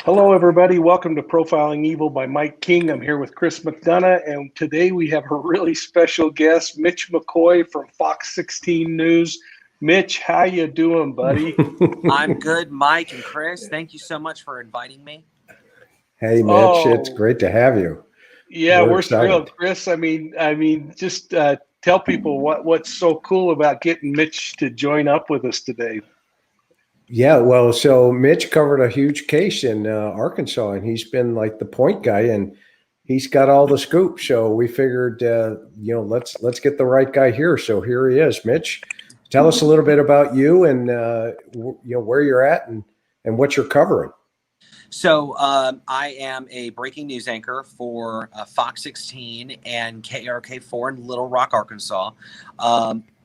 Hello, everybody. Welcome to Profiling Evil by Mike King. I'm here with Chris McDonough, and today we have a really special guest, Mitch McCoy from Fox16 News. Mitch, how you doing, buddy? I'm good, Mike and Chris. Thank you so much for inviting me. Hey, Mitch, it's Oh, great to have you. yeah, We're we're excited. thrilled, Chris. Just tell people what's so cool about getting Mitch to join up with us today. Yeah, well, so Mitch covered a huge case in Arkansas, and he's been like the point guy, and he's got all the scoop. So we figured, let's get the right guy here. So here he is, Mitch. Tell us a little bit about you and where you're at and what you're covering. So I am a breaking news anchor for Fox16 and KRK4 in Little Rock, Arkansas.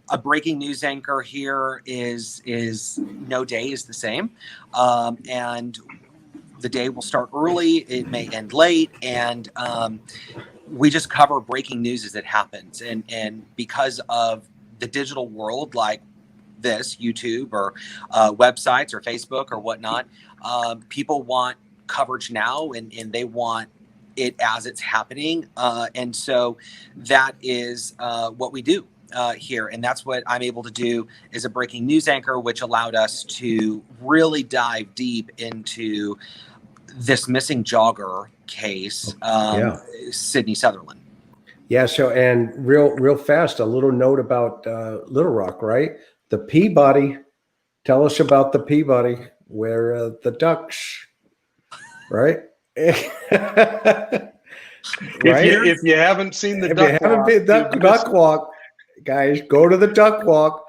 A breaking news anchor here is no day is the same, and the day will start early. It may end late, and we just cover breaking news as it happens. And because of the digital world, like this YouTube or websites or Facebook or whatnot, people want coverage now, and they want it as it's happening, and so that is what we do here, and that's what I'm able to do as a breaking news anchor, which allowed us to really dive deep into this missing jogger case, Sydney Sutherland. Yeah. So and real fast, a little note about Little Rock, right? The Peabody. Tell us about the Peabody, where the ducks, right? Right? If you haven't seen the If duck you haven't walk, been duck walk, guys, go to the duck walk.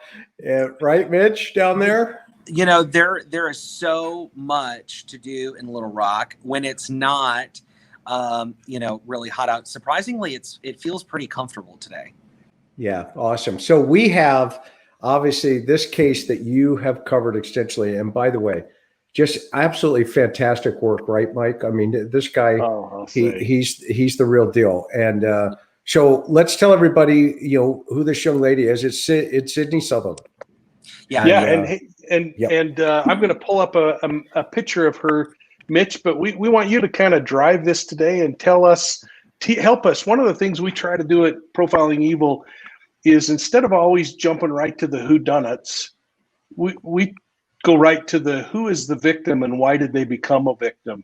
Right, Mitch, down there? You know, there is so much to do in Little Rock when it's not, really hot out. Surprisingly, it feels pretty comfortable today. Yeah, awesome. So we have obviously this case that you have covered extensively. And by the way, just absolutely fantastic work, right, Mike? I mean, this guy, he's the real deal. And so let's tell everybody, who this young lady is. It's Sydney Sutherland. And I'm going to pull up a picture of her, Mitch, but we want you to kind of drive this today and tell us, help us. One of the things we try to do at Profiling Evil is, instead of always jumping right to the whodunits, we go right to the who is the victim and why did they become a victim.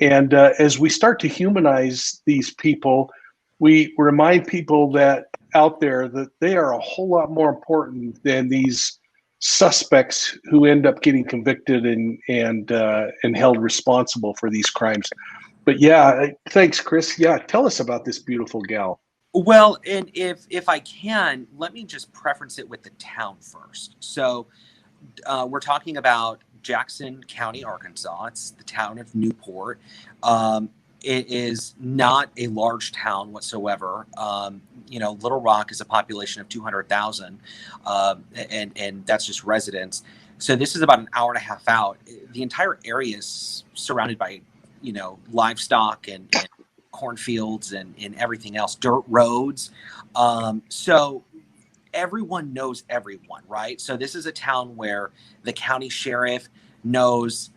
And as we start to humanize these people, we remind people that out there that they are a whole lot more important than these suspects who end up getting convicted and held responsible for these crimes. But yeah, thanks, Chris. Yeah, tell us about this beautiful gal. Well, and if I can, let me just preference it with the town first. So we're talking about Jackson County, Arkansas. It's the town of Newport. It is not a large town whatsoever. Little Rock is a population of 200,000, and that's just residents. So this is about an hour and a half out. The entire area is surrounded by, livestock and cornfields and everything else, dirt roads. So everyone knows everyone, right? So this is a town where the county sheriff knows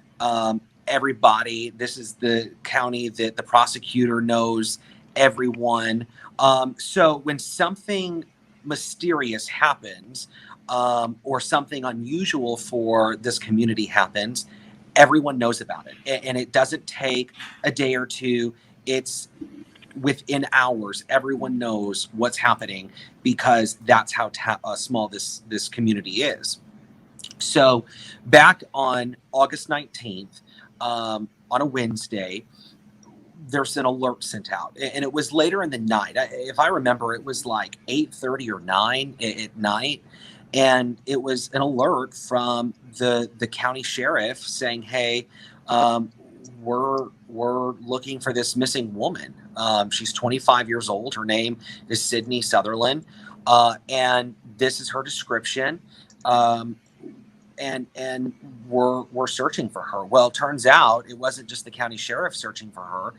everybody. This is the county that the prosecutor knows everyone. So when something mysterious happens, or something unusual for this community happens, everyone knows about it. And it doesn't take a day or two. It's within hours. Everyone knows what's happening because that's how small this community is. So back on August 19th, on a Wednesday, there's an alert sent out, and it was later in the night. If I remember, it was like 8:30 or 9 at night, and it was an alert from the county sheriff saying, "Hey, we're looking for this missing woman. She's 25 years old. Her name is Sydney Sutherland, and this is her description." And we're searching for her. Well, it turns out it wasn't just the county sheriff searching for her.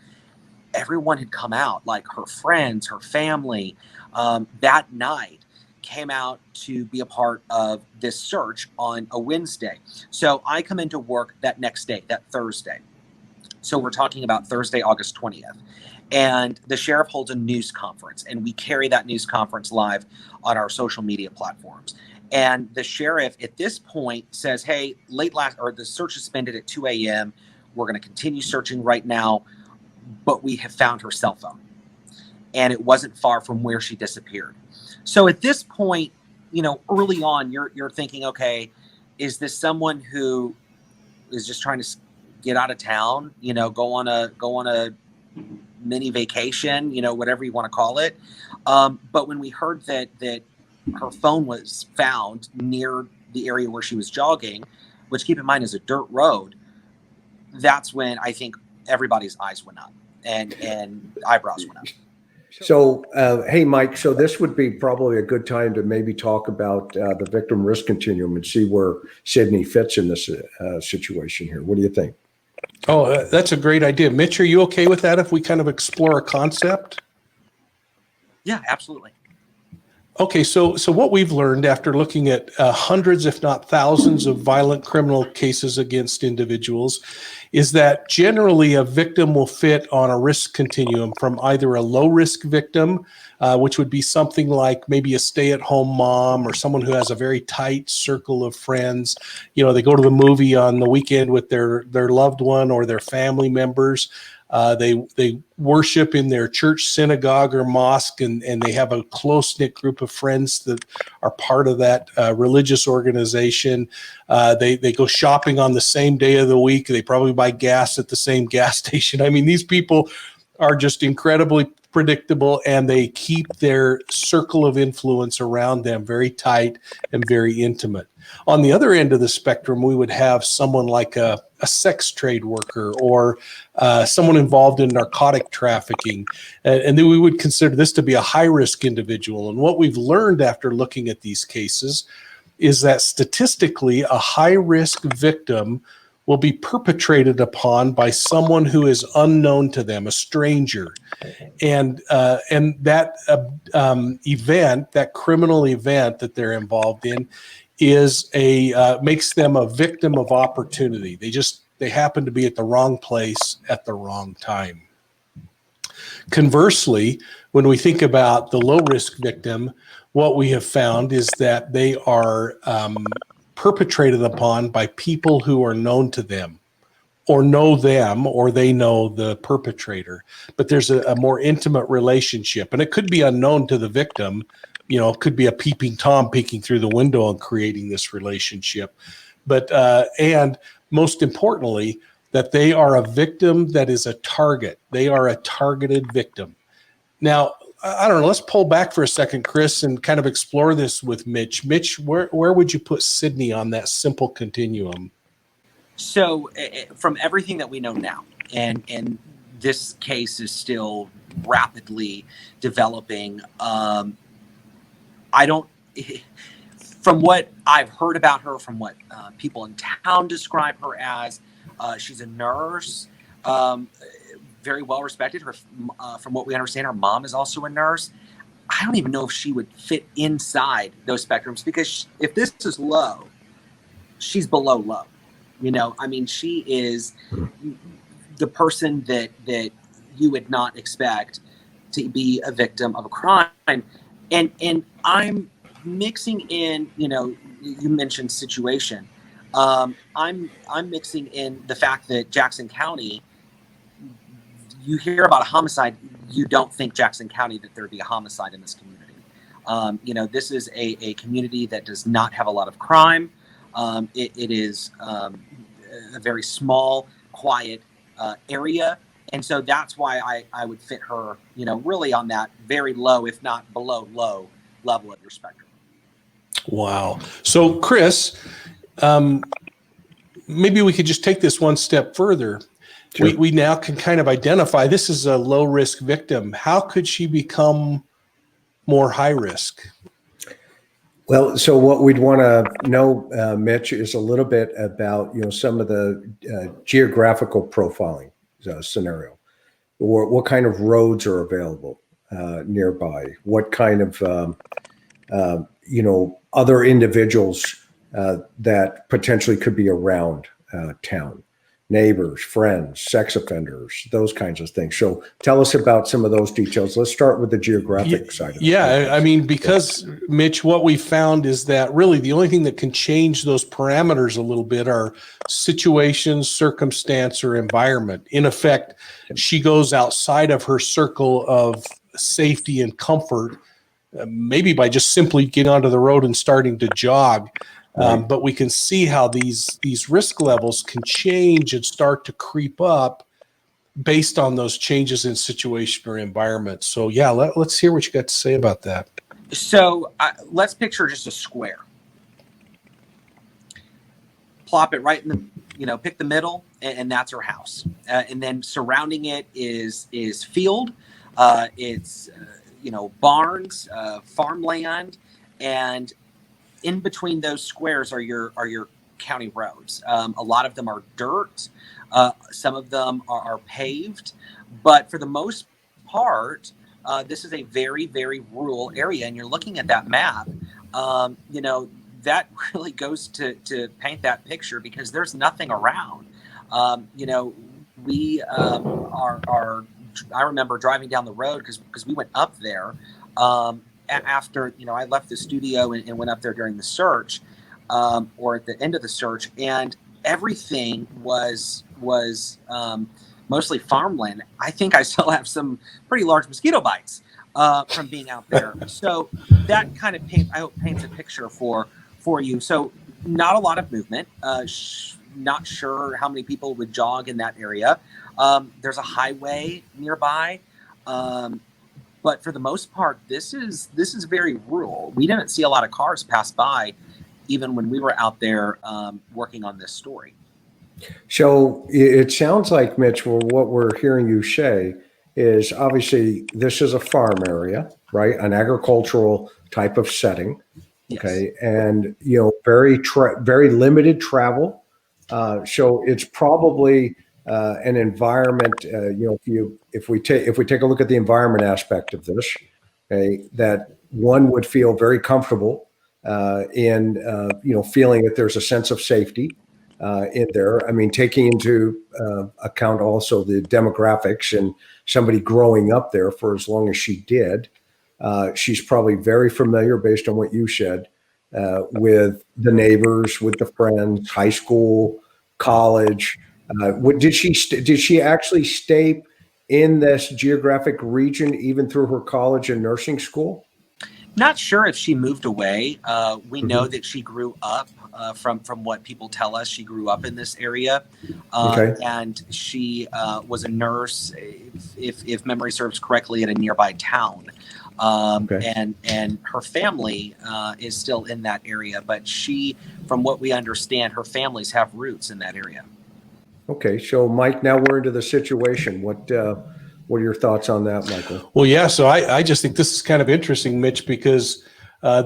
Everyone had come out, like her friends, her family, that night came out to be a part of this search on a Wednesday. So I come into work that next day, that Thursday. So we're talking about Thursday, August 20th. And the sheriff holds a news conference, and we carry that news conference live on our social media platforms. And the sheriff at this point says, hey, the search is suspended at 2 a.m. We're going to continue searching right now, but we have found her cell phone. And it wasn't far from where she disappeared. So at this point, early on, you're thinking, okay, is this someone who is just trying to get out of town, go on a mini vacation, whatever you want to call it. But when we heard that her phone was found near the area where she was jogging, which, keep in mind, is a dirt road, that's when I think everybody's eyes went up and eyebrows went up. So, hey, Mike, so this would be probably a good time to maybe talk about the victim risk continuum and see where Sydney fits in this situation here. What do you think? Oh, that's a great idea. Mitch, are you okay with that if we kind of explore a concept? Yeah, absolutely. Okay, so what we've learned after looking at hundreds, if not thousands, of violent criminal cases against individuals is that generally a victim will fit on a risk continuum from either a low-risk victim, which would be something like maybe a stay-at-home mom or someone who has a very tight circle of friends. They go to the movie on the weekend with their loved one or their family members. They worship in their church, synagogue, or mosque, and they have a close-knit group of friends that are part of that religious organization. They go shopping on the same day of the week. They probably buy gas at the same gas station. I mean, these people are just incredibly predictable, and they keep their circle of influence around them very tight and very intimate. On the other end of the spectrum, we would have someone like a sex trade worker or someone involved in narcotic trafficking. And then we would consider this to be a high-risk individual. And what we've learned after looking at these cases is that statistically, a high-risk victim will be perpetrated upon by someone who is unknown to them, a stranger. And that event, that criminal event that they're involved in, is makes them a victim of opportunity. They happen to be at the wrong place at the wrong time. Conversely, when we think about the low-risk victim, what we have found is that they are perpetrated upon by people who are known to them, or know them, or they know the perpetrator. But there's a more intimate relationship, and it could be unknown to the victim. It could be a peeping Tom peeking through the window and creating this relationship. But and most importantly, that they are a victim that is a target. They are a targeted victim. Now, I don't know, let's pull back for a second, Chris, and kind of explore this with Mitch. Mitch, where would you put Sydney on that simple continuum? So from everything that we know now, and this case is still rapidly developing, from what I've heard about her, from what people in town describe her as, she's a nurse, very well respected. From what we understand, her mom is also a nurse. I don't even know if she would fit inside those spectrums, because if this is low, she's below low. She is the person that you would not expect to be a victim of a crime. And I'm mixing in, you mentioned situation. I'm mixing in the fact that Jackson County, you hear about a homicide, you don't think Jackson County that there'd be a homicide in this community. This is a community that does not have a lot of crime. It is a very small, quiet area. And so that's why I would fit her, really on that very low, if not below low level of your spectrum. Wow. So, Chris, maybe we could just take this one step further. Sure. We now can kind of identify this is a low-risk victim. How could she become more high risk? Well, so what we'd want to know, Mitch, is a little bit about some of the geographical profiling scenario. Or what kind of roads are available nearby? What kind of other individuals that potentially could be around town? neighbors, friends, sex offenders, those kinds of things. So tell us about some of those details. Let's start with the geographic side of it. Yeah, I mean, because Mitch, what we found is that really the only thing that can change those parameters a little bit are situations, circumstance, or environment. In effect, she goes outside of her circle of safety and comfort, maybe by just simply getting onto the road and starting to jog. Right. But we can see how these risk levels can change and start to creep up based on those changes in situation or environment. So yeah, let's hear what you got to say about that. So let's picture just a square. Plop it right in the, pick the middle, and that's her house. And then surrounding it is field. It's barns, farmland, and in between those squares are your county roads. A lot of them are dirt. Some of them are paved, but for the most part, this is a very, very rural area. And you're looking at that map, that really goes to paint that picture, because there's nothing around. We are. I remember driving down the road because we went up there after I left the studio and went up there during the search, or at the end of the search, and everything was mostly farmland. I think I still have some pretty large mosquito bites from being out there. So that kind of paints a picture for you. So not a lot of movement. Not sure how many people would jog in that area. There's a highway nearby. But for the most part, this is very rural. We didn't see a lot of cars pass by, even when we were out there working on this story. So it sounds like, Mitch, what we're hearing you say is obviously this is a farm area, right? An agricultural type of setting. Okay. Yes. And, very limited travel. So it's probably an environment, if we take a look at the environment aspect of this, okay, that one would feel very comfortable in feeling that there's a sense of safety in there. I mean, taking into account also the demographics and somebody growing up there for as long as she did, she's probably very familiar, based on what you said, with the neighbors, with the friends, high school, college. Did she actually stay in this geographic region even through her college and nursing school? Not sure if she moved away. We know that she grew up, from what people tell us, she grew up in this area. Okay. And she was a nurse, if memory serves correctly, at a nearby town. Okay. And her family is still in that area, but she, from what we understand, her families have roots in that area. Okay, so Mike, now we're into the situation. What are your thoughts on that, Michael? Well, yeah, so I just think this is kind of interesting, Mitch, because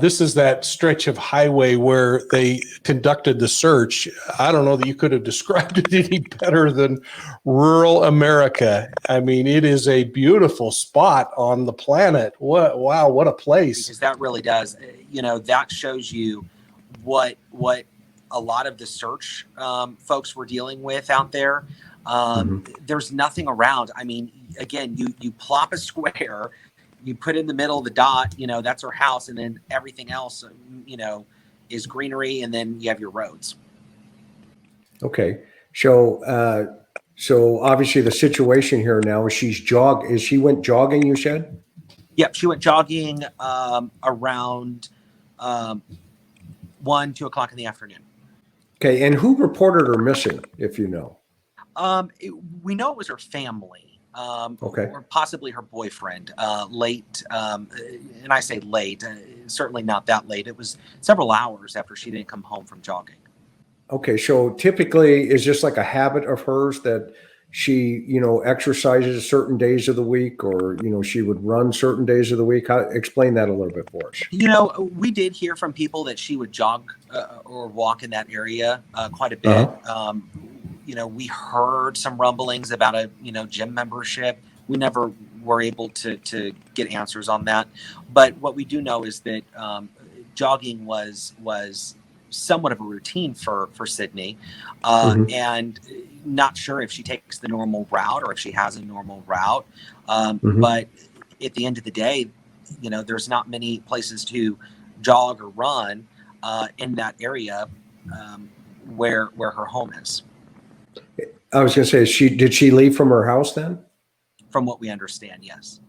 this is that stretch of highway where they conducted the search. I don't know that you could have described it any better than rural America. I mean, it is a beautiful spot on the planet. Wow, what a place. Because that really does. That shows you what a lot of the search folks were dealing with out there. There's nothing around. I mean, again, you plop a square, you put in the middle of the dot, that's her house, and then everything else, is greenery, and then you have your roads. Okay. So obviously the situation here now is she went jogging, you said? Yep. She went jogging around 1-2 o'clock in the afternoon. Okay. And who reported her missing, if you know? We know it was her family, okay, or possibly her boyfriend, late. And I say late, certainly not that late. It was several hours after she didn't come home from jogging. Okay. So typically is just like a habit of hers that she, exercises certain days of the week, or, she would run certain days of the week. Explain that a little bit for us. We did hear from people that she would jog or walk in that area quite a bit. We heard some rumblings about a, gym membership. We never were able to get answers on that. But what we do know is that jogging was somewhat of a routine for Sydney, and not sure if she takes the normal route or if she has a normal route. But at the end of the day, you know, there's not many places to jog or run in that area where her home is. I was going to say, did she leave from her house then? From what we understand, yes.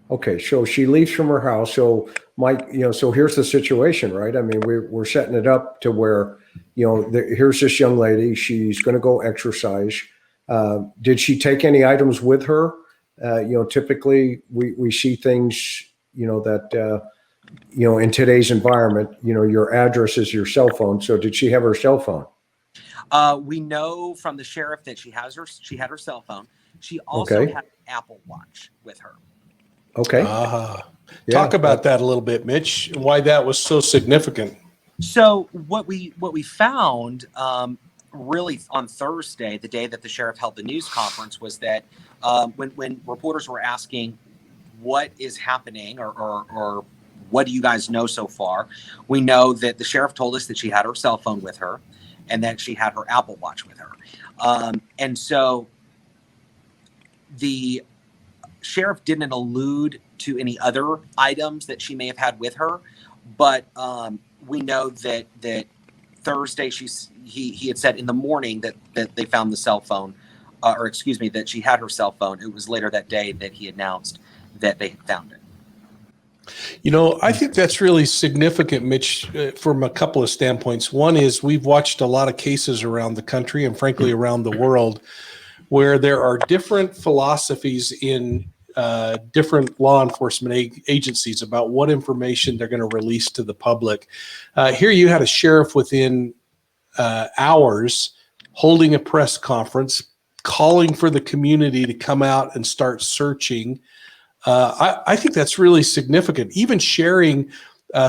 Okay, so she leaves from her house. So Mike, you know, so here's the situation, right? I mean, we're setting it up to where, you know, here's this young lady. She's going to go exercise. Did she take any items with her? You know, typically we see things, you know, that, you know, in today's environment, you know, your address is your cell phone. So did she have her cell phone? We know from the sheriff that she had her cell phone. She also had an Apple Watch with her. Okay. Talk about that a little bit, Mitch, and why that was so significant. So what we found really on Thursday, the day that the sheriff held the news conference, was that when reporters were asking what is happening or what do you guys know so far, we know that the sheriff told us that she had her cell phone with her and that she had her Apple Watch with her. And so the sheriff didn't allude to any other items that she may have had with her, but we know that Thursday he had said in the morning that they found the cell phone, or excuse me, that she had her cell phone. It was later that day that he announced that they had found it. You know, I think that's really significant, Mitch, from a couple of standpoints. One is we've watched a lot of cases around the country and frankly around the world where there are different philosophies in different law enforcement agencies about what information they're going to release to the public. Here you had a sheriff within hours holding a press conference, calling for the community to come out and start searching. I think that's really significant. Even sharing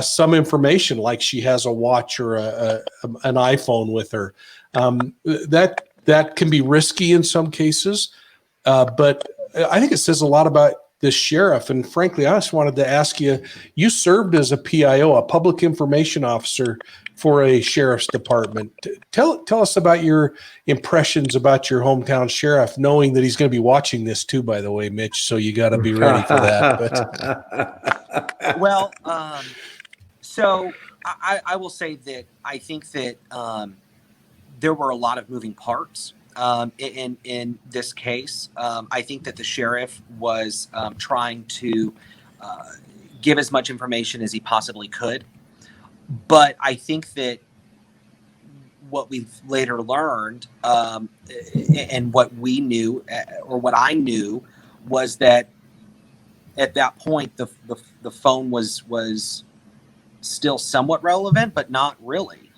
some information like she has a watch or an iPhone with her. That can be risky in some cases, but I think it says a lot about the sheriff. And frankly, I just wanted to ask you, you served as a PIO, a public information officer for a sheriff's department. Tell us about your impressions about your hometown sheriff, knowing that he's going to be watching this too, by the way, Mitch, so you got to be ready for that. But. Well, so I will say that I think that there were a lot of moving parts in this case. I think that the sheriff was trying to give as much information as he possibly could. But I think that what we've later learned and what we knew or what I knew was that at that point, the phone was still somewhat relevant, but not really.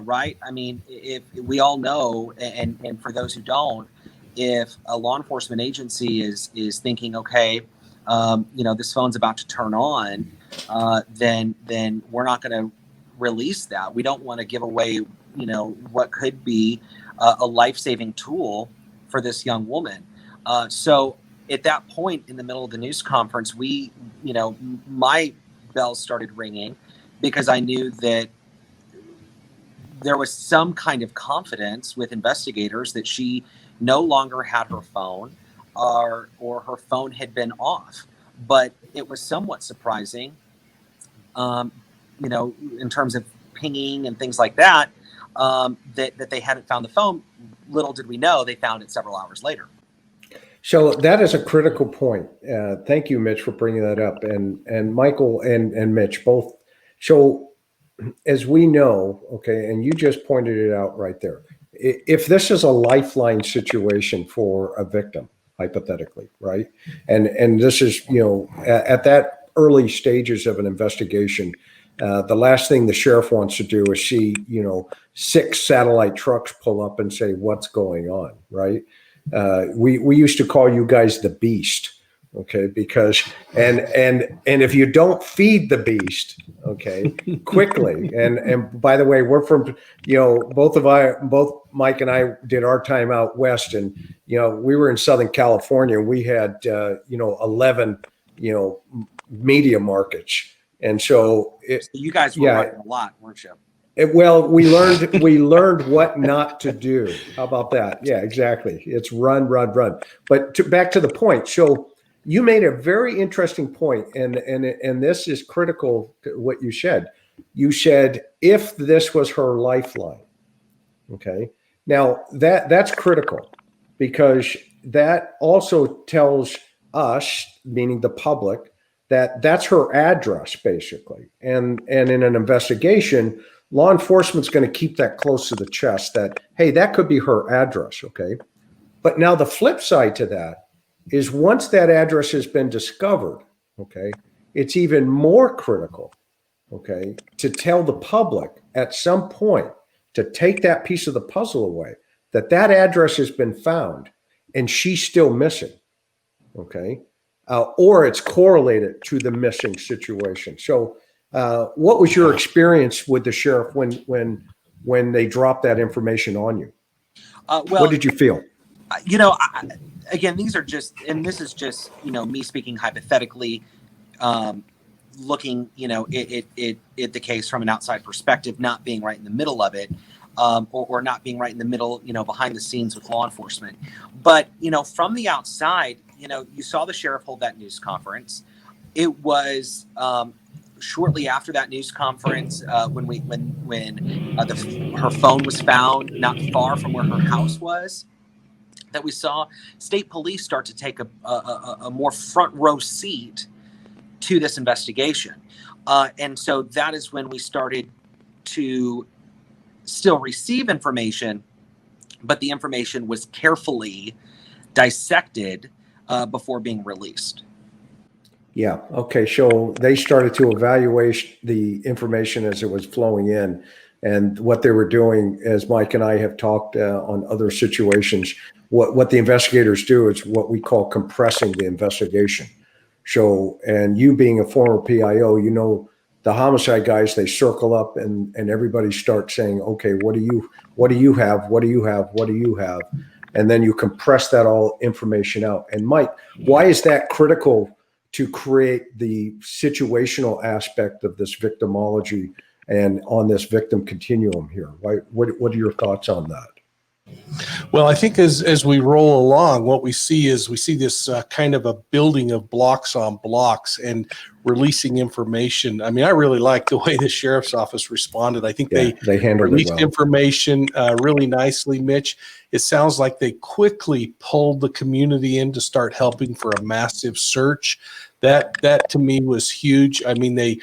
Right? I mean, if we all know, and for those who don't, if a law enforcement agency is thinking, okay, this phone's about to turn on, then we're not going to release that. We don't want to give away, what could be a life-saving tool for this young woman. So at that point in the middle of the news conference, my bells started ringing because I knew that there was some kind of confidence with investigators that she no longer had her phone or her phone had been off. But it was somewhat surprising, in terms of pinging and things like that, that they hadn't found the phone. Little did we know they found it several hours later. So that is a critical point. Thank you, Mitch, for bringing that up. And Michael and Mitch both. So as we know, okay, and you just pointed it out right there, if this is a lifeline situation for a victim, hypothetically, right? And this is, at that early stages of an investigation, the last thing the sheriff wants to do is see, 6 satellite trucks pull up and say, what's going on, right? We used to call you guys the beast, okay? Because, and if you don't feed the beast, okay, quickly, and by the way, we're from, both Mike and I did our time out west, and, we were in Southern California, and we had, 11, media markets. And so you guys were running a lot, weren't you? Well, we learned what not to do. How about that? Yeah, exactly. It's run, run, run. But back to the point. So you made a very interesting point, and this is critical to what you said. You said if this was her lifeline. Okay. Now that's critical because that also tells us, meaning the public, that that's her address basically. And in an investigation, law enforcement's going to keep that close to the chest that, hey, that could be her address. Okay. But now the flip side to that is once that address has been discovered, okay, it's even more critical, okay, to tell the public at some point to take that piece of the puzzle away, that that address has been found and she's still missing, okay, or it's correlated to the missing situation. So what was your experience with the sheriff when they dropped that information on you? Well, what did you feel? Again, these are just, and this is just, me speaking hypothetically, looking, at the case from an outside perspective, not being right in the middle of it, or not being right in the middle, behind the scenes with law enforcement. But, from the outside, you saw the sheriff hold that news conference. It was shortly after that news conference when her phone was found not far from where her house was, that we saw state police start to take a more front row seat to this investigation. And so that is when we started to still receive information, but the information was carefully dissected before being released. Yeah. Okay. So they started to evaluate the information as it was flowing in, and what they were doing, as Mike and I have talked on other situations, what the investigators do is what we call compressing the investigation. So, and you being a former PIO, the homicide guys, they circle up and everybody starts saying, okay, what do you have? What do you have? What do you have? And then you compress that all information out. And Mike, why is that critical to create the situational aspect of this victimology and on this victim continuum here? What are your thoughts on that? Well, I think as we roll along, what we see is this kind of a building of blocks on blocks and releasing information. I mean, I really like the way the sheriff's office responded. I think they handled released it well. Information really nicely, Mitch. It sounds like they quickly pulled the community in to start helping for a massive search. That to me was huge. I mean, the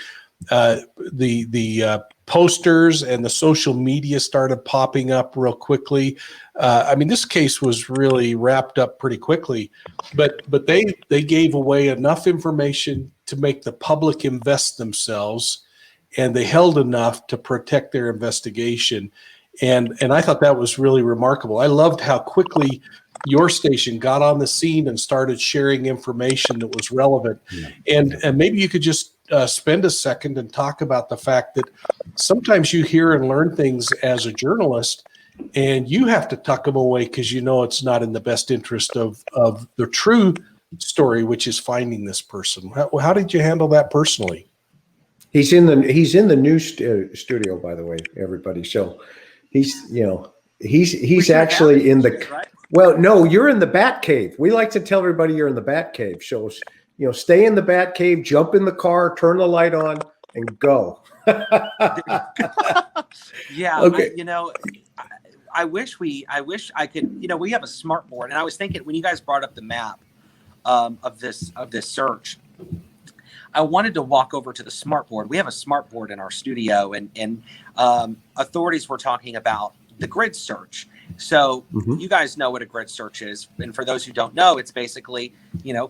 posters and the social media started popping up real quickly. I mean, this case was really wrapped up pretty quickly, but they gave away enough information to make the public invest themselves, and they held enough to protect their investigation. And I thought that was really remarkable. I loved how quickly your station got on the scene and started sharing information that was relevant. Yeah. And maybe you could just spend a second and talk about the fact that sometimes you hear and learn things as a journalist and you have to tuck them away because it's not in the best interest of the true story, which is finding this person. How did you handle that personally? He's in the news studio, by the way, everybody. So he's actually in the, right? Well, no, you're in the Bat Cave. We like to tell everybody you're in the Bat Cave. So, stay in the Bat Cave, jump in the car, turn the light on, and go. Yeah. Okay. I wish I could, we have a smart board, and I was thinking when you guys brought up the map of this search, I wanted to walk over to the smart board. We have a smart board in our studio, and authorities were talking about the grid search. So you guys know what a grid search is. And for those who don't know, it's basically,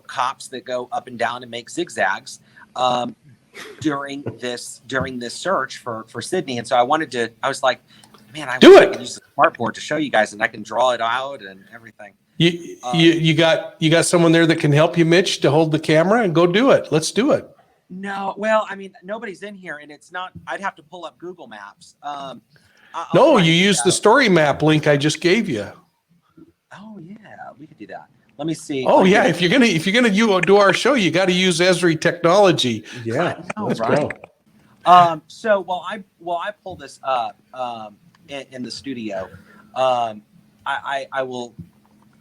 cops that go up and down and make zigzags during this search for Sydney. And so I was like, man, I wish I could use the smart board to show you guys, and I can draw it out and everything. You got someone there that can help you, Mitch, to hold the camera and go do it. Let's do it. No, well, I mean, nobody's in here, and it's not. I'd have to pull up Google Maps. No, you use the story map link I just gave you. Oh yeah, we could do that. Let me see. Oh yeah, if you're gonna do our show, you got to use Esri technology. Yeah, let's go. So while I pull this up in the studio, I will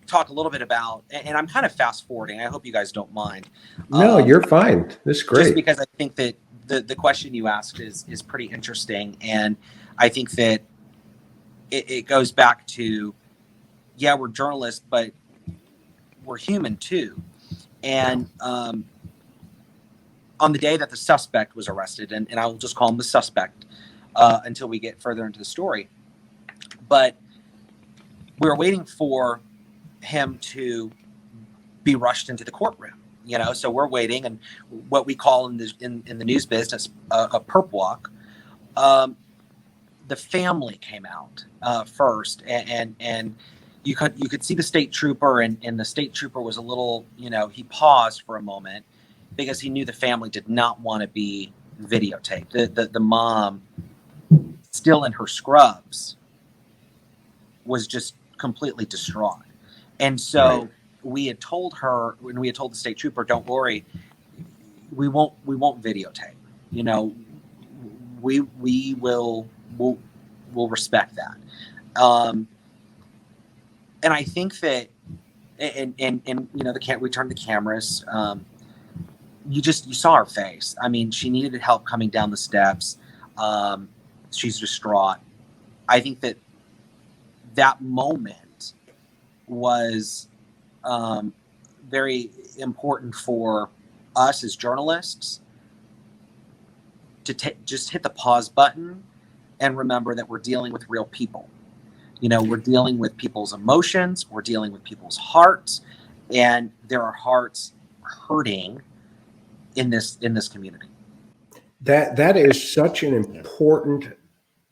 talk a little bit about, and I'm kind of fast forwarding. I hope you guys don't mind. No, you're fine. This is great. Just because I think that the question you asked is pretty interesting, and I think that it goes back to, yeah, we're journalists, but we're human too. And on the day that the suspect was arrested, and I will just call him the suspect until we get further into the story, but we were waiting for him to be rushed into the courtroom. So we're waiting, and what we call in the news business a perp walk. The family came out first, and you could see the state trooper, and the state trooper was a little, he paused for a moment because he knew the family did not want to be videotaped. The mom, still in her scrubs, was just completely distraught, and so. Right. We had told her, when we had told the state trooper, "Don't worry, we won't videotape. We'll respect that." And I think that, and we turned the cameras. You saw her face. I mean, she needed help coming down the steps. She's distraught. I think that moment was very important for us as journalists to just hit the pause button and remember that we're dealing with real people. We're dealing with people's emotions, we're dealing with people's hearts, and there are hearts hurting in this community. That is such an important,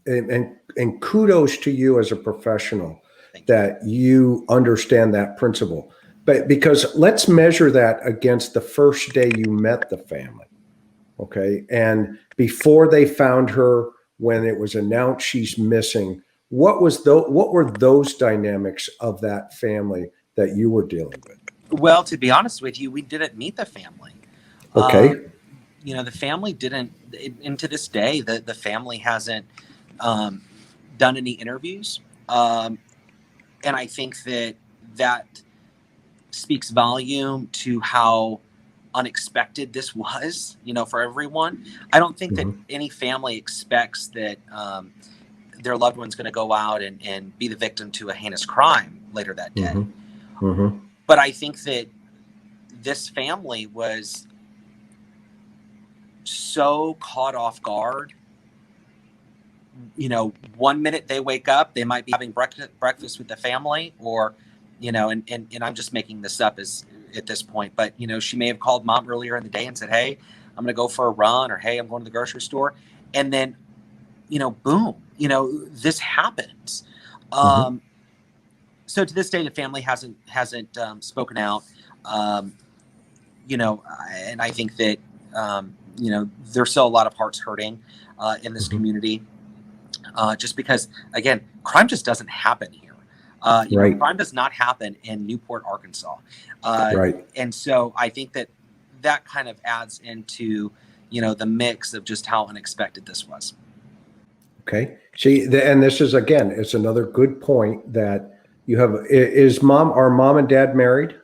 and kudos to you as a professional that you understand that principle. But because let's measure that against the first day you met the family, okay? And before they found her, when it was announced she's missing, what were those dynamics of that family that you were dealing with? Well, to be honest with you, we didn't meet the family. Okay. The family didn't, and to this day, the family hasn't done any interviews. And I think that speaks volume to how unexpected this was, for everyone. I don't think that any family expects that their loved one's going to go out and be the victim to a heinous crime later that day. But I think that this family was so caught off guard. 1 minute they wake up, they might be having breakfast with the family, or, and I'm just making this up at this point, but, she may have called mom earlier in the day and said, "Hey, I'm going to go for a run," or, "Hey, I'm going to the grocery store." And then, boom, this happens. So to this day, the family hasn't spoken out, and I think that, there's still a lot of hearts hurting in this community. Just because, again, crime just doesn't happen here. Right. Crime does not happen in Newport, Arkansas. Right. And so I think that kind of adds into, the mix of just how unexpected this was. Okay. See, and this is, again, it's another good point that you have. Are mom and dad married?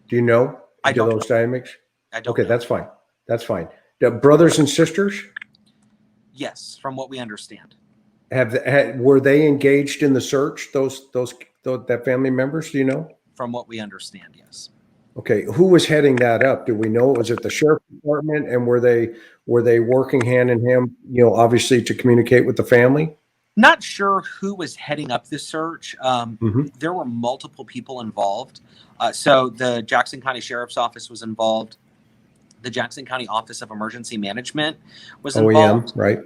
Do you know? I don't those dynamics? I don't Okay, know. that's fine. That's fine. Brothers and sisters? Yes, from what we understand. Were they engaged in the search? That family members? Do you know? From what we understand, yes. Okay, who was heading that up? Do we know? Was it the sheriff's department? And were they working hand in hand? Obviously to communicate with the family. Not sure who was heading up the search. There were multiple people involved. So the Jackson County Sheriff's Office was involved. The Jackson County Office of Emergency Management was involved. OEM, right.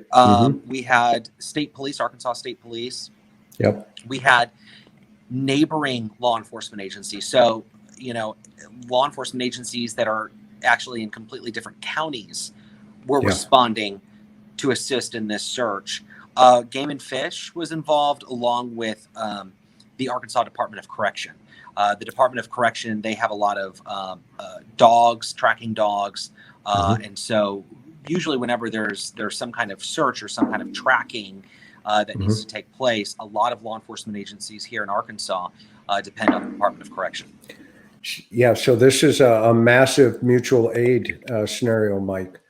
We had state police, Arkansas State Police. Yep. We had neighboring law enforcement agencies. So, law enforcement agencies that are actually in completely different counties were responding to assist in this search. Game and Fish was involved, along with the Arkansas Department of Correction. The Department of Correction, they have a lot of dogs, tracking dogs. And so usually whenever there's some kind of search or some kind of tracking that needs to take place, a lot of law enforcement agencies here in Arkansas depend on the Department of Correction. Yeah, so this is a massive mutual aid scenario, Mike,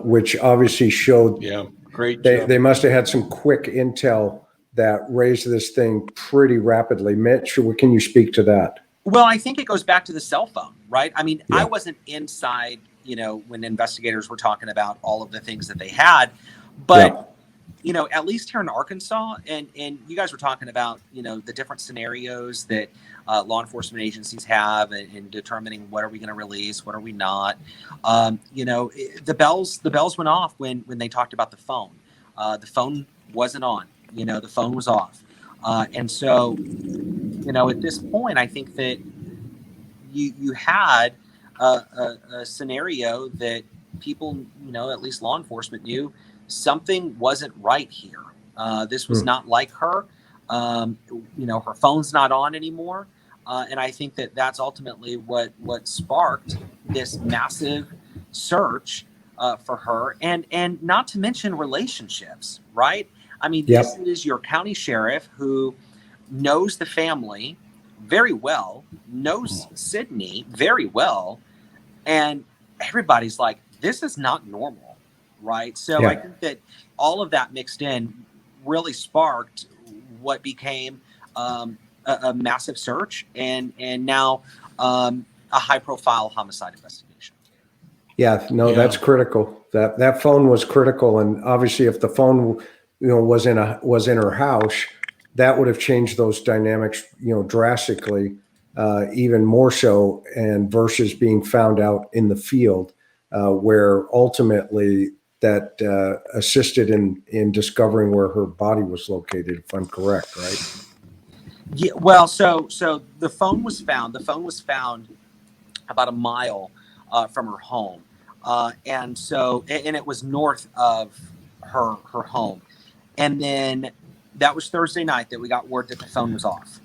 which obviously showed great they, job. they must have had some quick intel that raised this thing pretty rapidly. Mitch, can you speak to that? Well, I think it goes back to the cell phone, right? I mean, Yeah. I wasn't inside, when investigators were talking about all of the things that they had, but at least here in Arkansas, and you guys were talking about, the different scenarios that law enforcement agencies have in determining what are we going to release, what are we not. The bells went off when they talked about the phone. The phone wasn't on, the phone was off. And so, at this point, I think that you had a scenario that people, at least law enforcement knew something wasn't right here. This was not like her. Her phone's not on anymore. And I think that that's ultimately what sparked this massive search for her, and not to mention relationships, right? I mean, this is your county sheriff who knows the family very well, knows Sydney very well, and everybody's like, this is not normal, right? So I think that all of that mixed in really sparked what became a massive search and now a high-profile homicide investigation. That's critical. That phone was critical, and obviously, if the phone was in her house, that would have changed those dynamics drastically, even more so, and versus being found out in the field, where ultimately that assisted in discovering where her body was located, if I'm correct, right? Yeah, well, so the phone was found. The phone was found about a mile from her home, and it was north of her home. And then that was Thursday night that we got word that the phone was off.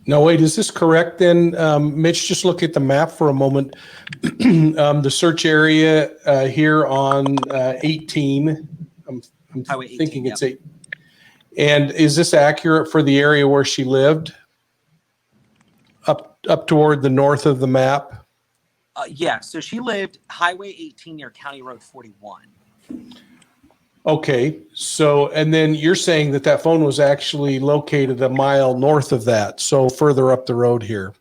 No, wait, is this correct then? Mitch, just look at the map for a moment. The search area here on 18, I'm Highway 18, thinking it's 8. And is this accurate for the area where she lived? Up toward the north of the map? Yeah, so she lived Highway 18 near County Road 41. Okay, so, and then you're saying that phone was actually located a mile north of that, so further up the road here.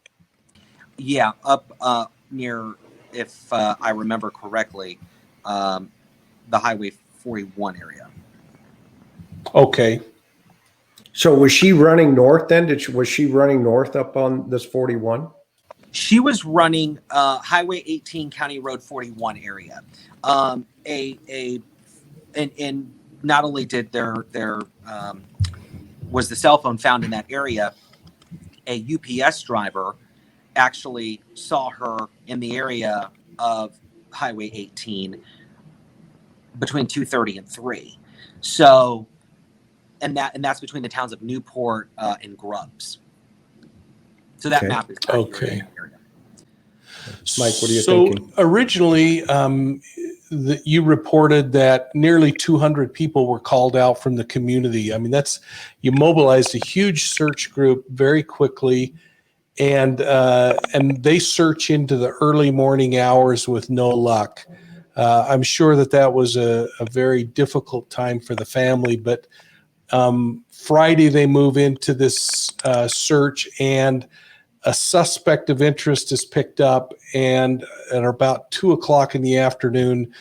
Yeah, up near, if I remember correctly, the Highway 41 area. Okay. So was she running north then? Was she running north up on this 41? She was running Highway 18, County Road 41 area. And not only did there was the cell phone found in that area, a UPS driver actually saw her in the area of Highway 18 between 2:30 and 3. So, and that's between the towns of Newport and Grubbs. So that map is okay. in that area. Mike, what are you thinking? So originally, you reported that nearly 200 people were called out from the community. I mean, you mobilized a huge search group very quickly, and they search into the early morning hours with no luck. I'm sure that was a very difficult time for the family, but Friday they move into this search, and a suspect of interest is picked up, and at about 2:00 in the afternoon,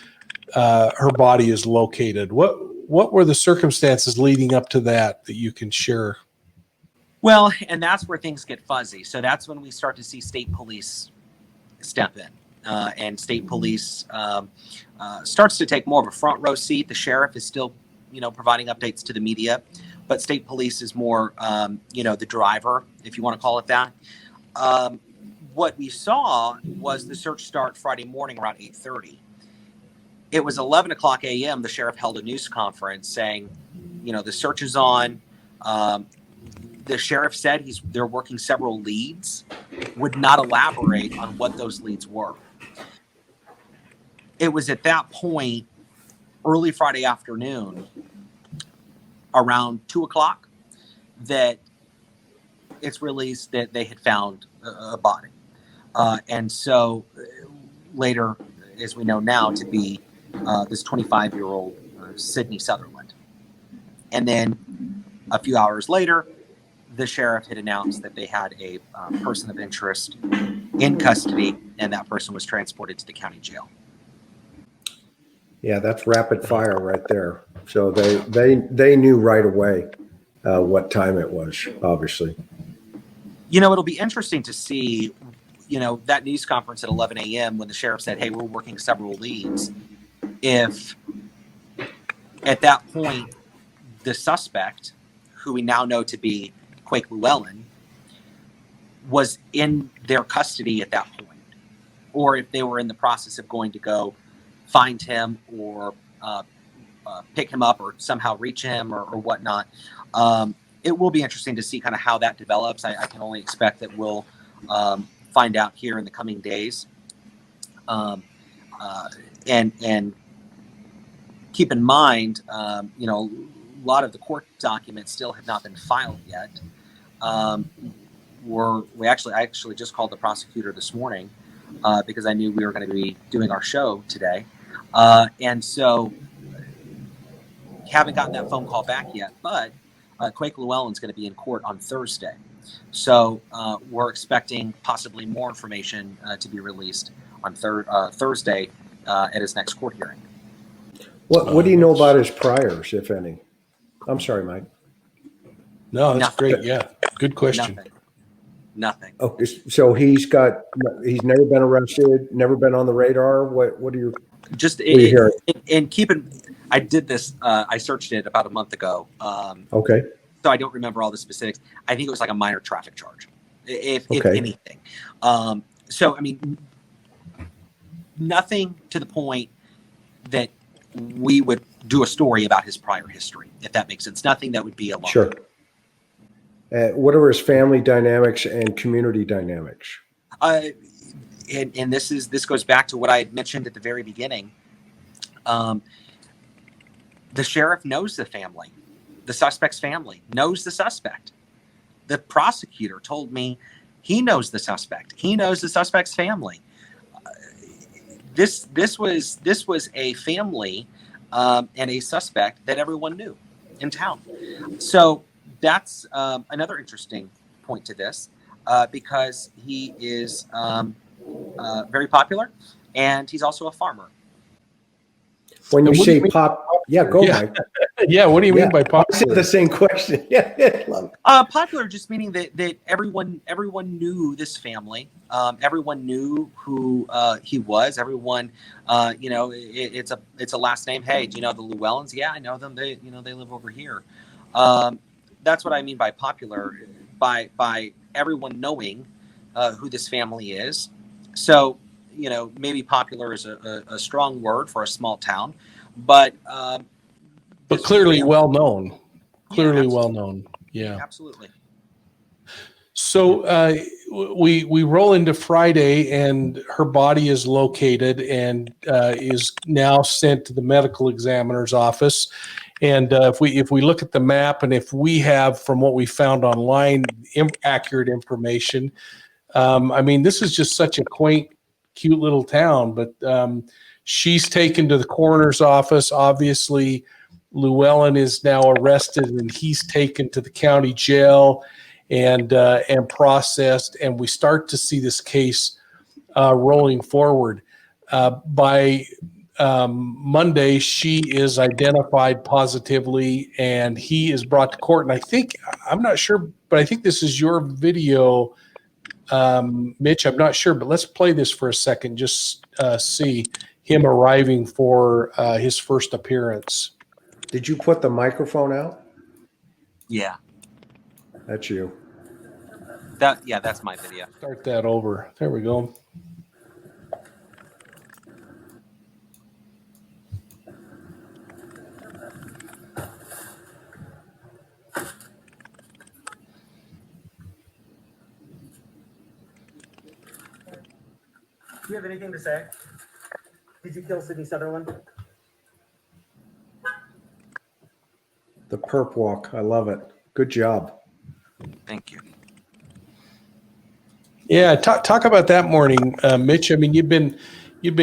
her body is located. What were the circumstances leading up to that you can share? Well, and that's where things get fuzzy. So that's when we start to see state police step in, and state police starts to take more of a front row seat. The sheriff is still, providing updates to the media, but state police is more, the driver, if you want to call it that. What we saw was the search start Friday morning around 8:30. It was 11:00 a.m. The sheriff held a news conference saying, the search is on. The sheriff said they're working several leads, would not elaborate on what those leads were. It was at that point early Friday afternoon, around 2:00, that it's released that they had found a body. And so later, as we know now, to be this 25-year-old Sydney Sutherland. And then a few hours later, the sheriff had announced that they had a person of interest in custody, and that person was transported to the county jail. Yeah, that's rapid fire right there. So they knew right away what time it was, obviously. It'll be interesting to see, that news conference at 11 a.m. when the sheriff said, hey, we're working several leads. If at that point, the suspect, who we now know to be Quake Llewellyn, was in their custody at that point, or if they were in the process of going to go find him or pick him up or somehow reach him or whatnot. It will be interesting to see kind of how that develops. I can only expect that we'll find out here in the coming days. And keep in mind, a lot of the court documents still have not been filed yet. I actually just called the prosecutor this morning because I knew we were going to be doing our show today. And so haven't gotten that phone call back yet, but Quake Llewellyn's going to be in court on Thursday. So we're expecting possibly more information to be released on Thursday at his next court hearing. What do you know about his priors, if any? I'm sorry, Mike. No, that's great. Yeah, good question. Nothing. Oh, so he's never been arrested, never been on the radar. What do you? Just and keep in. I did this. I searched it about a month ago. Okay. So I don't remember all the specifics. I think it was like a minor traffic charge, if anything. So I mean, nothing to the point that we would do a story about his prior history, if that makes sense. Nothing that would be alarming. Sure. What are his family dynamics and community dynamics? And this goes back to what I had mentioned at the very beginning. The sheriff knows the family. The suspect's family knows the suspect. The prosecutor told me he knows the suspect. He knows the suspect's family. This was a family and a suspect that everyone knew in town. So that's another interesting point to this because he is very popular and he's also a farmer. When you say pop, go, Mike. Yeah, what do you mean by popular? I said the same question. Popular just meaning that everyone knew this family. Everyone knew who he was. Everyone, it's a last name. Hey, do you know the Llewellyns? Yeah, I know them. They live over here. That's what I mean by popular, by everyone knowing who this family is. So, maybe popular is a strong word for a small town, but clearly well known. Clearly well absolutely. known. Yeah, absolutely. So we roll into Friday, and her body is located and is now sent to the medical examiner's office. And if we look at the map, and if we have, from what we found online, accurate information, I mean, this is just such a quaint, cute little town. But she's taken to the coroner's office. Obviously, Llewellyn is now arrested, and he's taken to the county jail and processed. And we start to see this case rolling forward. By Monday, she is identified positively, and he is brought to court. And I'm not sure, but I think this is your video, Mitch. I'm not sure, but let's play this for a second. Just see him arriving for his first appearance. Did you put the microphone out? Yeah. That's you. That's my video. Start that over. There we go. Do you have anything to say? Did you kill Sydney Sutherland? the perp walk. I love it. Good job. Thank you. Yeah, talk about that morning, Mitch. I mean, you've been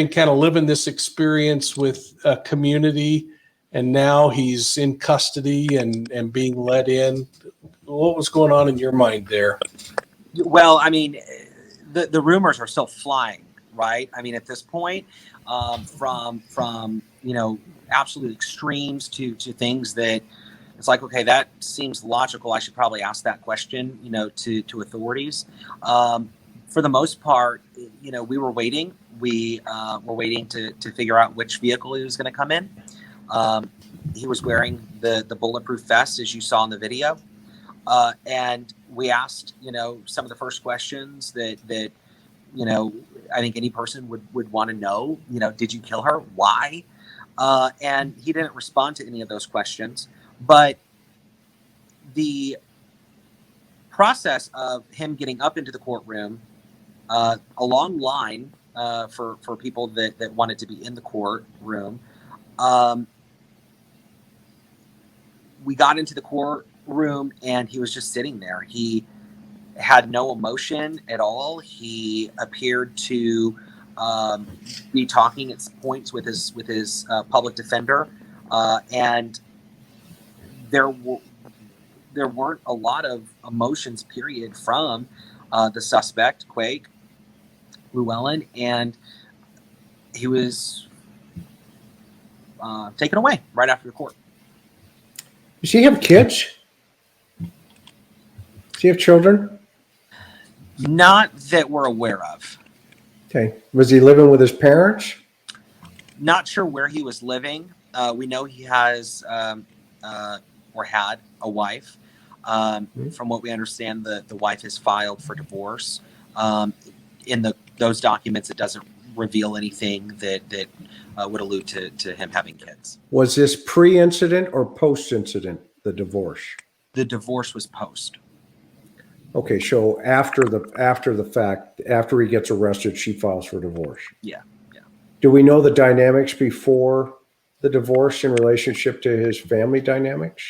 kind of living this experience with a community, and now he's in custody and being let in. What was going on in your mind there? Well, I mean, the rumors are still flying, right? I mean, at this point, from absolute extremes to things that it's like, okay, that seems logical. I should probably ask that question, to authorities. For the most part, we were waiting. We were waiting to figure out which vehicle he was going to come in. He was wearing the bulletproof vest, as you saw in the video. And we asked, some of the first questions that I think any person would want to know, did you kill her? Why? And he didn't respond to any of those questions. But the process of him getting up into the courtroom, a long line for people that wanted to be in the courtroom, we got into the courtroom and he was just sitting there. He had no emotion at all. He appeared to be talking at points with his public defender, and there weren't a lot of emotions, period, from the suspect, Quake Llewellyn, and he was taken away right after the court. Does he have kids? Does he have children? Not that we're aware of. Okay. Was he living with his parents? Not sure where he was living. We know he has or had a wife. From what we understand, the wife has filed for divorce. In those documents, it doesn't reveal anything that would allude to him having kids. Was this pre-incident or post-incident, the divorce? The divorce was post. Okay, so after the fact, after he gets arrested, she files for divorce. Yeah. Do we know the dynamics before the divorce in relationship to his family dynamics?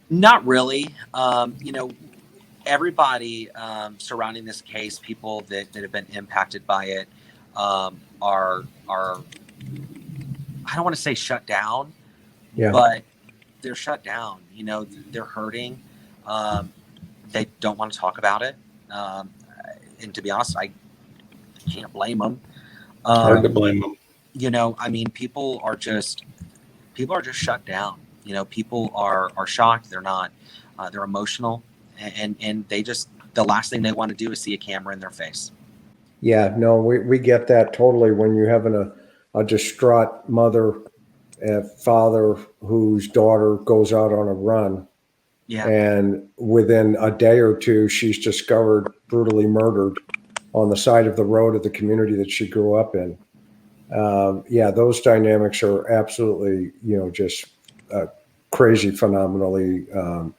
Not really. Everybody surrounding this case, people that have been impacted by it, are I don't want to say shut down, but they're shut down. They're hurting. They don't want to talk about it. And to be honest, I can't blame them. Hard to blame them. People are just shut down. People are shocked. They're not. They're emotional, and they just, the last thing they want to do is see a camera in their face. Yeah, no, we get that totally. When you're having a distraught mother and father whose daughter goes out on a run, and within a day or two, she's discovered brutally murdered on the side of the road of the community that she grew up in. Those dynamics are absolutely, just crazy, phenomenally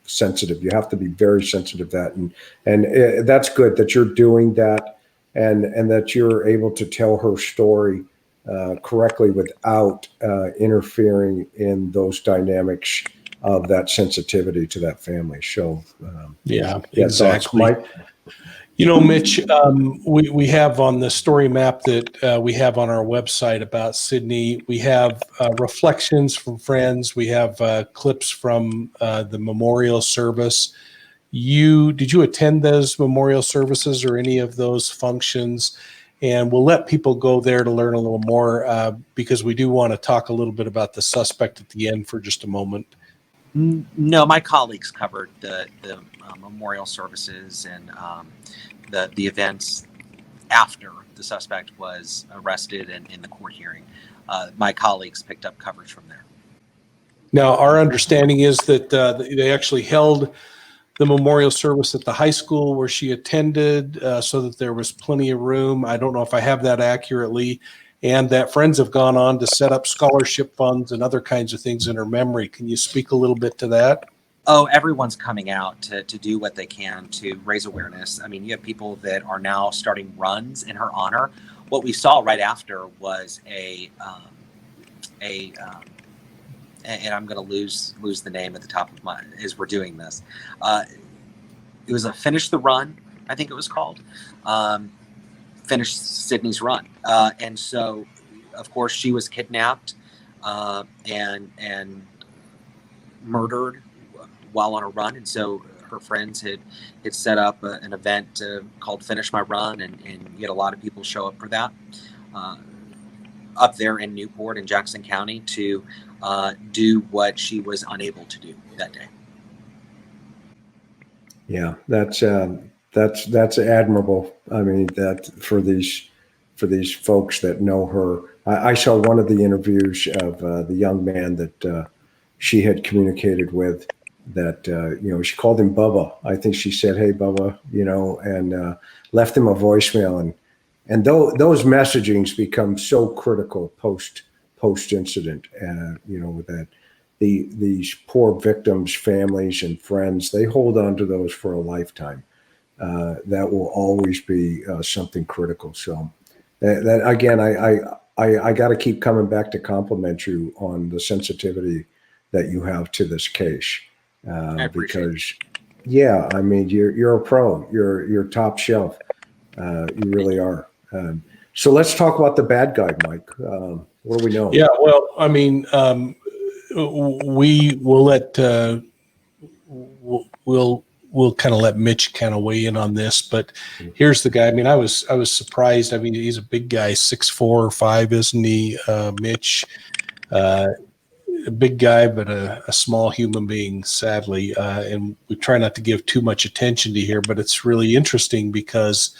sensitive. You have to be very sensitive to that, and that's good that you're doing that, and that you're able to tell her story correctly without interfering in those dynamics of that sensitivity to that family. So exactly. Mike? Mitch, we have on the story map that we have on our website about Sydney, we have reflections from friends. We have clips from the memorial service. Did you attend those memorial services or any of those functions? And we'll let people go there to learn a little more because we do want to talk a little bit about the suspect at the end for just a moment. No, my colleagues covered the memorial services and the events after the suspect was arrested and in the court hearing. My colleagues picked up coverage from there. Now, our understanding is that they actually held the memorial service at the high school where she attended so that there was plenty of room. I don't know if I have that accurately. And that friends have gone on to set up scholarship funds and other kinds of things in her memory. Can you speak a little bit to that? Oh, everyone's coming out to do what they can to raise awareness. I mean, you have people that are now starting runs in her honor. What we saw right after was a and I'm going to lose the name at the top of my as we're doing this. It was a Finish the Run, I think it was called. Finish Sydney's Run, and so of course she was kidnapped and murdered while on a run, and so her friends had set up an event called Finish My Run, and you had a lot of people show up for that up there in Newport in Jackson County to do what she was unable to do that day. Yeah, that's admirable. I mean, that for these folks that know her. I saw one of the interviews of the young man that she had communicated with. That she called him Bubba. I think she said, "Hey, Bubba," and left him a voicemail. And those messagings become so critical post incident. That these poor victims' families and friends, they hold on to those for a lifetime. That will always be something critical. So that again, I got to keep coming back to compliment you on the sensitivity that you have to this case. Because yeah, I mean, you're a pro, you're top shelf. You really are. So let's talk about the bad guy, Mike. What do we know? Yeah, well, I mean, we will let we'll kind of let Mitch kind of weigh in on this, but here's the guy. I mean, I was surprised. I mean, he's a big guy, 6'4" or 5", isn't he, Mitch? A big guy, but a small human being, sadly. And we try not to give too much attention to here, but it's really interesting because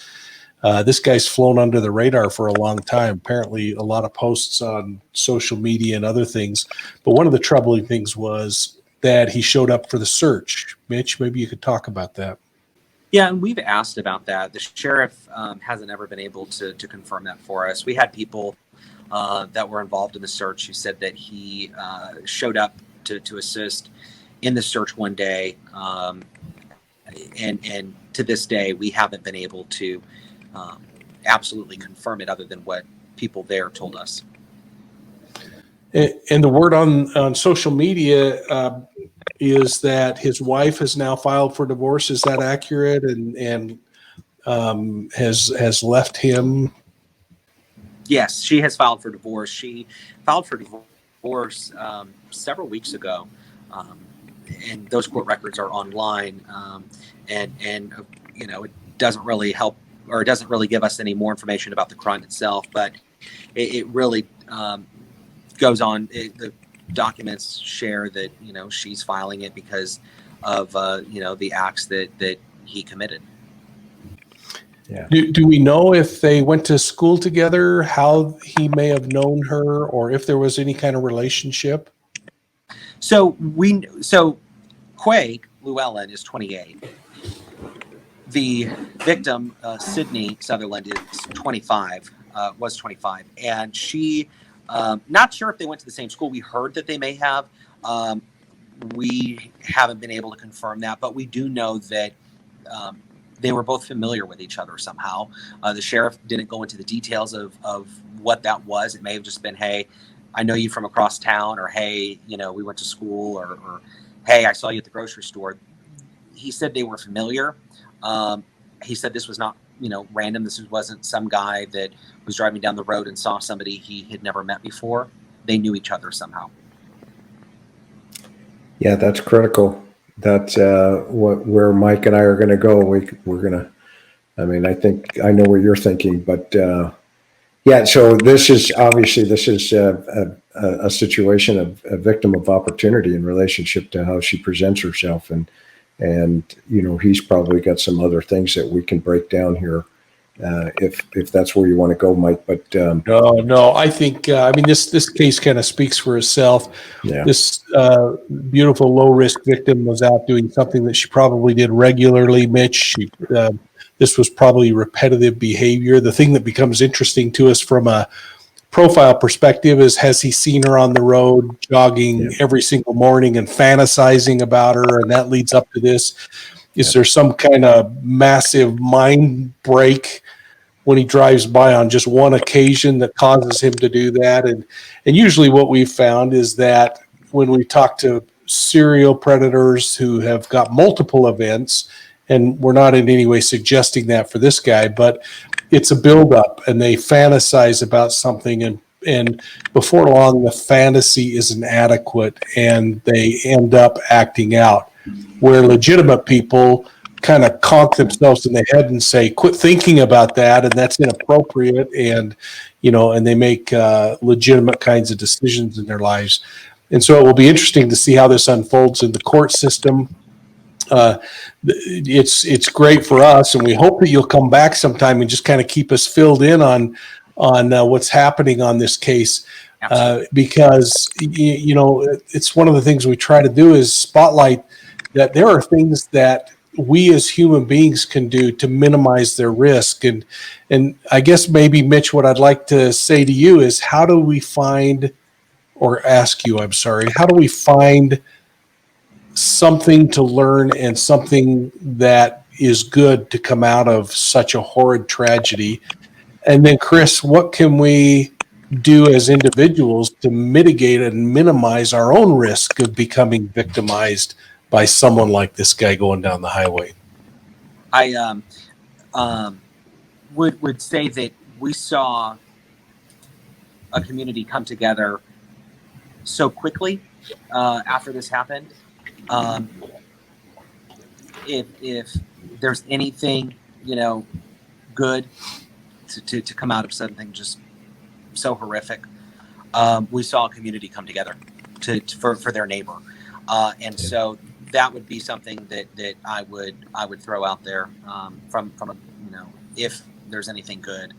this guy's flown under the radar for a long time. Apparently, a lot of posts on social media and other things. But one of the troubling things was that he showed up for the search. Mitch, maybe you could talk about that. Yeah, and we've asked about that. The sheriff hasn't ever been able to confirm that for us. We had people that were involved in the search who said that he showed up to assist in the search one day. And to this day, we haven't been able to absolutely confirm it other than what people there told us. And the word on social media is that his wife has now filed for divorce. Is that accurate? And has left him? Yes, she has filed for divorce. She filed for divorce several weeks ago, and those court records are online. And it doesn't really help, or it doesn't really give us any more information about the crime itself. But it really goes on. The documents share that she's filing it because of the acts that he committed. Yeah. Do we know if they went to school together, how he may have known her, or if there was any kind of relationship? So Quay Llewellyn is 28. The victim, Sydney Sutherland, is 25. Was 25, and she. Not sure if they went to the same school. We heard that they may have. We haven't been able to confirm that, but we do know that they were both familiar with each other somehow. The sheriff didn't go into the details of what that was. It may have just been, hey, I know you from across town, or hey, we went to school, or hey, I saw you at the grocery store. He said they were familiar. He said this was not random. This wasn't some guy that was driving down the road and saw somebody he had never met before. They knew each other somehow. Yeah, that's critical. That's where Mike and I are going to go. We're going to, I think I know what you're thinking, but yeah, so this is a situation of a victim of opportunity in relationship to how she presents herself. And he's probably got some other things that we can break down here, if that's where you want to go, Mike. But no, I think this case kind of speaks for itself. Yeah. This beautiful low risk victim was out doing something that she probably did regularly. Mitch, this was probably repetitive behavior. The thing that becomes interesting to us from a profile perspective is, has he seen her on the road jogging every single morning and fantasizing about her? And that leads up to this. Is there some kind of massive mind break when he drives by on just one occasion that causes him to do that? And usually what we've found is that when we talk to serial predators who have got multiple events, and we're not in any way suggesting that for this guy, but it's a buildup, and they fantasize about something, and before long, the fantasy isn't adequate, and they end up acting out. Where legitimate people kind of conk themselves in the head and say, "Quit thinking about that," and that's inappropriate, and and they make legitimate kinds of decisions in their lives. And so it will be interesting to see how this unfolds in the court system. It's great for us, and we hope that you'll come back sometime and just kind of keep us filled in on what's happening on this case, because it's one of the things we try to do is spotlight that there are things that we as human beings can do to minimize their risk. And I guess maybe, Mitch, what I'd like to say to you is, how do we find something to learn and something that is good to come out of such a horrid tragedy? And then, Chris, what can we do as individuals to mitigate and minimize our own risk of becoming victimized by someone like this guy going down the highway? I would say that we saw a community come together so quickly after this happened. If there's anything good to come out of something just so horrific, we saw a community come together for their neighbor, and so that would be something that I would throw out there, from if there's anything good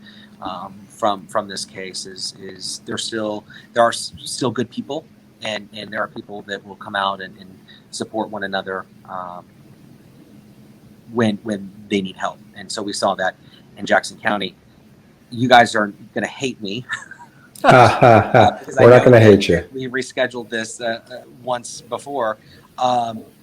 from this case is there are still good people, and there are people that will come out and support one another when they need help. And so we saw that in Jackson County. You guys are going to hate me. We're not going to hate you. We rescheduled this once before.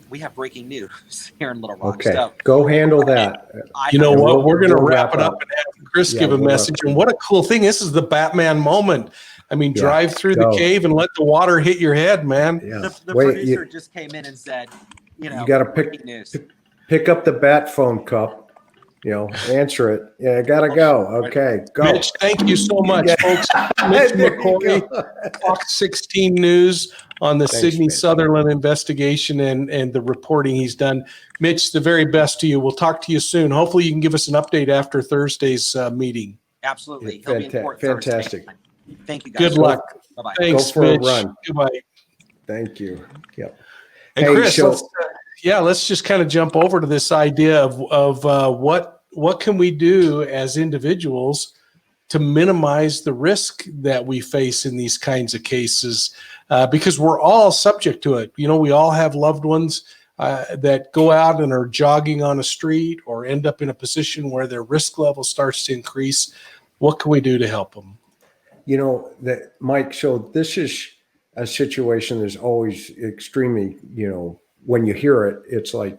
We have breaking news here in Little Rock. Okay, so, go handle that. You know what? We're going to wrap it up and have Chris give a message. And what a cool thing. This is the Batman moment. I mean, drive through the cave and let the water hit your head, man. Yeah. The producer just came in and said, you got to pick up the bat phone cup, answer it. Yeah, I got to go. Okay, go. Mitch, thank you so much, folks. Mitch McCoy, Fox16 News, on the Sydney Sutherland investigation and the reporting he's done. Mitch, the very best to you. We'll talk to you soon. Hopefully you can give us an update after Thursday's meeting. Absolutely. Fantastic. Thursday. Thank you, guys. Good luck. Bye-bye. Thanks, Go for Mitch. a run. Goodbye. Thank you. Yep. And Chris, let's just kind of jump over to this idea of what can we do as individuals to minimize the risk that we face in these kinds of cases, because we're all subject to it. We all have loved ones that go out and are jogging on a street or end up in a position where their risk level starts to increase. What can we do to help them? Mike, so this is a situation that's always extremely, when you hear it, it's like,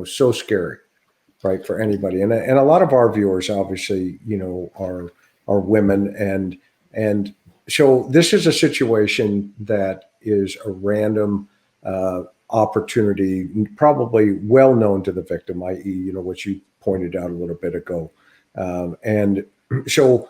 so scary, right, for anybody. And a lot of our viewers, obviously, are women. And so this is a situation that is a random opportunity, probably well known to the victim, i.e., what you pointed out a little bit ago. And so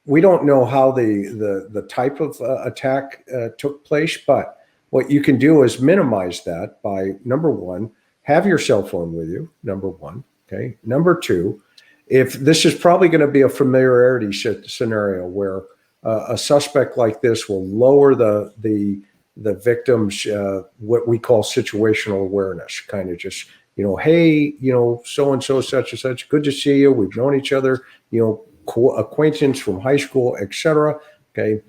we don't know how the type of attack took place, but what you can do is minimize that by, number one, have your cell phone with you, number one. Okay. Number two, if this is probably going to be a familiarity scenario where a suspect like this will lower the victim's what we call situational awareness, kind of just, hey, so-and-so, such and such, good to see you. We've known each other, acquaintance from high school, etc. Okay.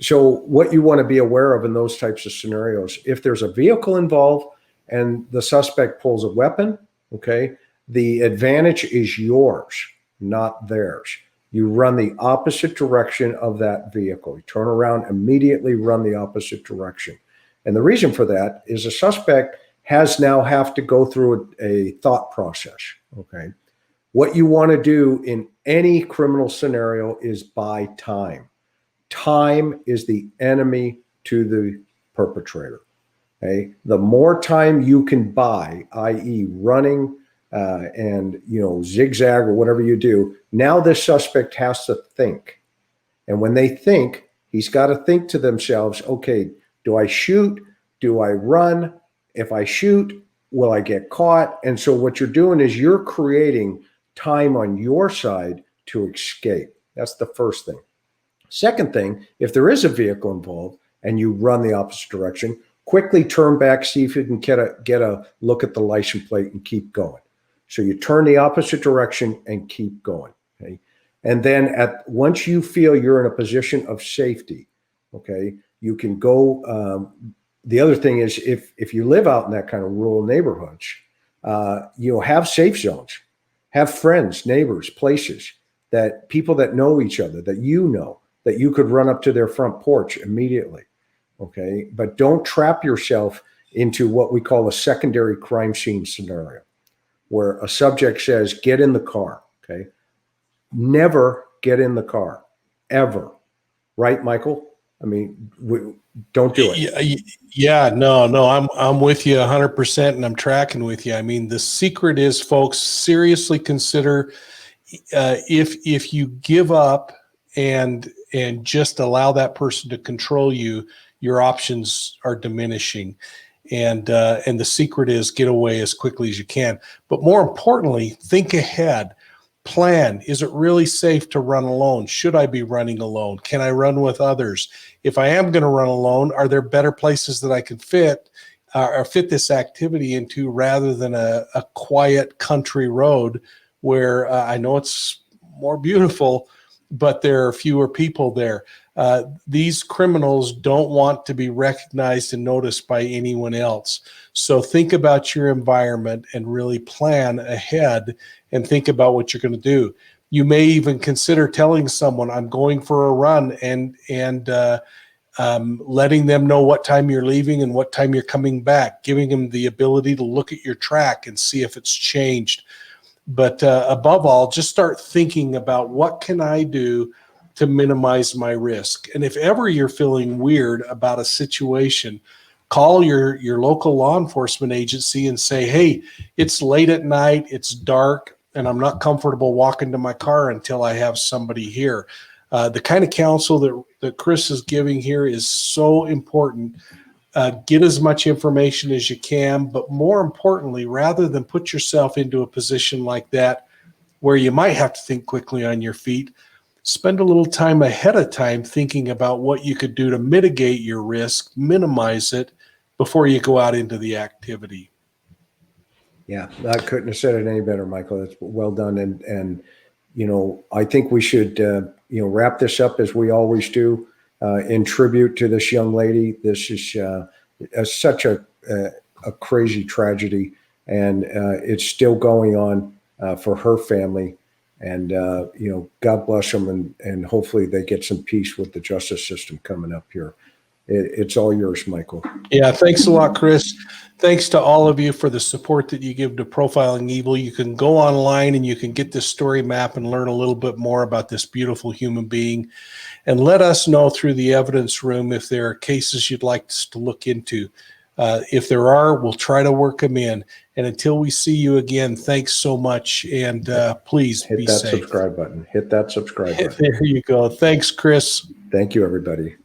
So what you want to be aware of in those types of scenarios, if there's a vehicle involved and the suspect pulls a weapon, okay, the advantage is yours, not theirs. You run the opposite direction of that vehicle. You turn around, immediately run the opposite direction. And the reason for that is a suspect have to go through a thought process, okay? What you want to do in any criminal scenario is buy time. Time is the enemy to perpetrator. Okay, the more time you can buy, i.e., running and zigzag or whatever you do, now this suspect has to think, and when they think, he's got to think to themselves, okay, do I shoot? Do I run? If I shoot, will I get caught? And so what you're doing is you're creating time on your side to escape. That's the first thing. Second thing, if there is a vehicle involved and you run the opposite direction, quickly turn back, see if you can get a look at the license plate and keep going. So you turn the opposite direction and keep going. Okay. And then once you feel you're in a position of safety, okay, you can go. The other thing is if you live out in that kind of rural neighborhoods, have safe zones, have friends, neighbors, places that people that know each other, that that you could run up to their front porch immediately. Okay. But don't trap yourself into what we call a secondary crime scene scenario, where a subject says, get in the car. Okay. Never get in the car, ever. Right, Michael? I mean, don't do it. Yeah, no, I'm with you 100%, and I'm tracking with you. I mean, the secret is, folks, seriously consider if you give up and just allow that person to control you, your options are diminishing. And the secret is get away as quickly as you can. But more importantly, think ahead. Plan. Is it really safe to run alone? Should I be running alone? Can I run with others? If I am going to run alone, are there better places that I can fit this activity into rather than a quiet country road where I know it's more beautiful, but there are fewer people there? These criminals don't want to be recognized and noticed by anyone else. So think about your environment and really plan ahead and think about what you're going to do. You may even consider telling someone, I'm going for a run, and letting them know what time you're leaving and what time you're coming back, giving them the ability to look at your track and see if it's changed. But above all, just start thinking about what can I do to minimize my risk. And if ever you're feeling weird about a situation, call your local law enforcement agency and say, hey, it's late at night, it's dark, and I'm not comfortable walking to my car until I have somebody here. The kind of counsel that Chris is giving here is so important. Get as much information as you can, but more importantly, rather than put yourself into a position like that where you might have to think quickly on your feet, spend a little time ahead of time thinking about what you could do to mitigate your risk, minimize it before you go out into the activity. Yeah, I couldn't have said it any better, Michael. That's well done. And I think we should, wrap this up as we always do, in tribute to this young lady. This is such a crazy tragedy, and it's still going on for her family. And, God bless them, and hopefully they get some peace with the justice system coming up here. It's all yours, Michael. Yeah, thanks a lot, Chris. Thanks to all of you for the support that you give to Profiling Evil. You can go online and you can get this story map and learn a little bit more about this beautiful human being. And let us know through the evidence room if there are cases you'd like us to look into. If there are, we'll try to work them in. And until we see you again, thanks so much. And please be safe. Hit that subscribe button. Hit that subscribe button. There you go. Thanks, Chris. Thank you, everybody.